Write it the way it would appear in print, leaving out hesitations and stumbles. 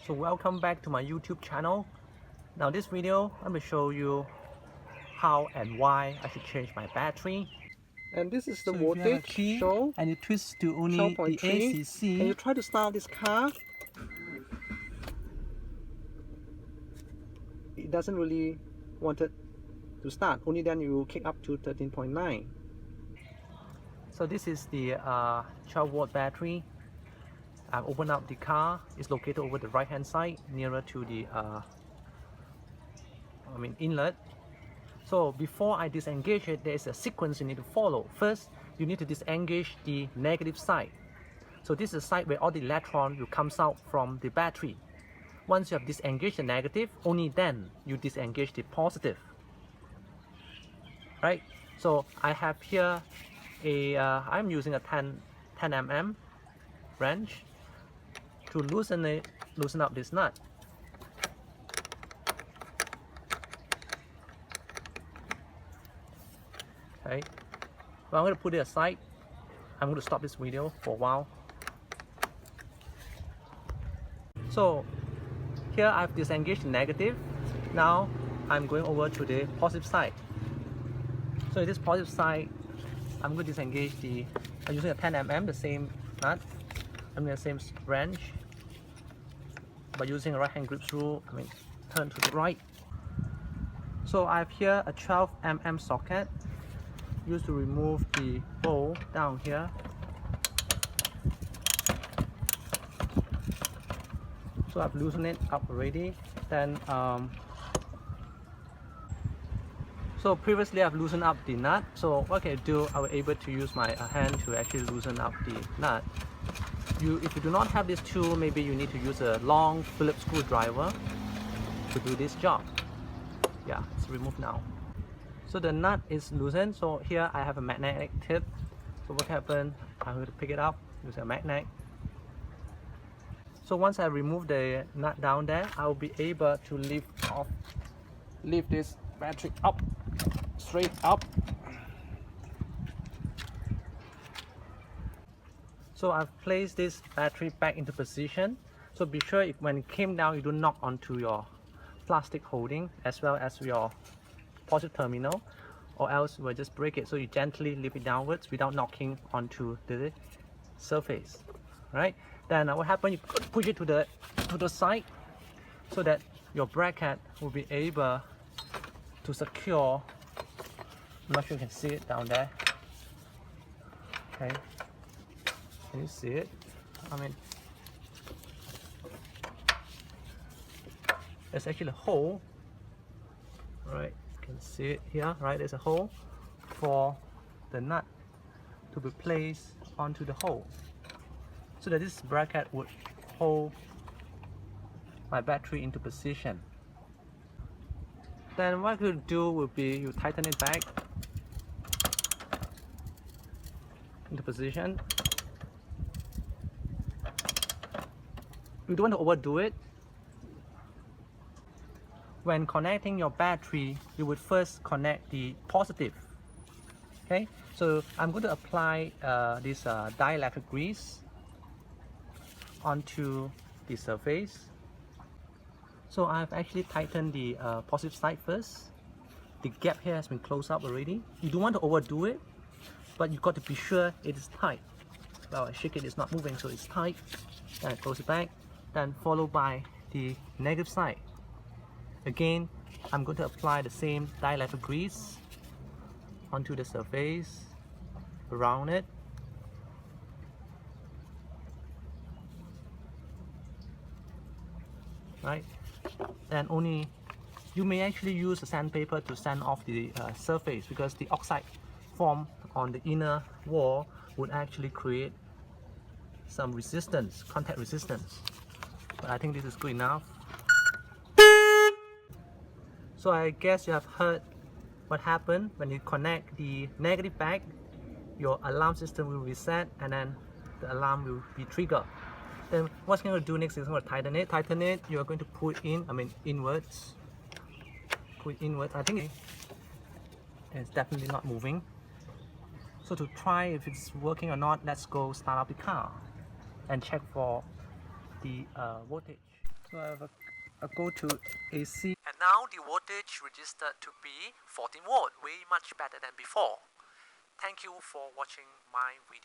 So welcome back to my YouTube channel. Now this video I'm going to show you how and why I should change my battery. And this is the So if you have a voltage key show, and you twist to only the 12.3, ACC, and you try to start this car, it doesn't really want it to start. Only then you kick up to 13.9. So this is the 12 volt battery. I've opened up the car. It's located over the right hand side, nearer to the inlet. So before I disengage it, there is a sequence you need to follow. First, you need to disengage the negative side. So this is the side where all the electron will comes out from the battery. Once you have disengaged the negative, only then you disengage the positive. Right? So I have here I'm using a 10 mm wrench to loosen up this nut. Okay, well, I'm going to put it aside. I'm going to stop this video for a while. So here I've disengaged the negative. Now I'm going over to the positive side. So this positive side, I'm going to disengage I'm using a 10 mm, the same nut. I'm using the same wrench, but using a right hand grip screw, turn to the right. So I have here a 12 mm socket used to remove the bowl down here. So I've loosened it up already. Then so previously I've loosened up the nut. So what can I do? I was able to use my hand to actually loosen up the nut. If you do not have this tool, maybe you need to use a long Phillips screwdriver to do this job. Yeah, it's removed now. So the nut is loosened. So here I have a magnetic tip. So what happened? I'm going to pick it up using a magnet. So once I remove the nut down there, I will be able to lift this battery up, straight up. So I've placed this battery back into position. So be sure when it came down, you don't knock onto your plastic holding as well as your positive terminal, or else you will just break it. So you gently lift it downwards without knocking onto the surface. Right? Then what happens? You push it to the side so that your bracket will be able to secure. I'm not sure you can see it down there. Okay. Can you see it? There's actually a hole. Right, you can see it here. Right, there's a hole for the nut to be placed onto the hole, so that this bracket would hold my battery into position. Then what you do would be you tighten it back into position. You don't want to overdo it. When connecting your battery, you would first connect the positive. Okay, so I'm going to apply this dielectric grease onto the surface. So I've actually tightened the positive side first. The gap here has been closed up already. You don't want to overdo it, but you've got to be sure it is tight. Well, I shake it, it's not moving, so it's tight. Then I close it back. Then followed by the negative side. Again, I'm going to apply the same dielectric grease onto the surface, around it. Right? And you may actually use a sandpaper to sand off the surface, because the oxide formed on the inner wall would actually create some resistance, contact resistance. But I think this is good enough. So I guess you have heard what happened when you connect the negative back. Your alarm system will reset, and then the alarm will be triggered. Then what's going to do next is I'm going to tighten it. Tighten it. You are going to put inwards. Put inwards. I think it's definitely not moving. So to try if it's working or not, let's go start up the car and check for the voltage. So I have a go to AC. And now the voltage registered to be 14 volt, way much better than before. Thank you for watching my video.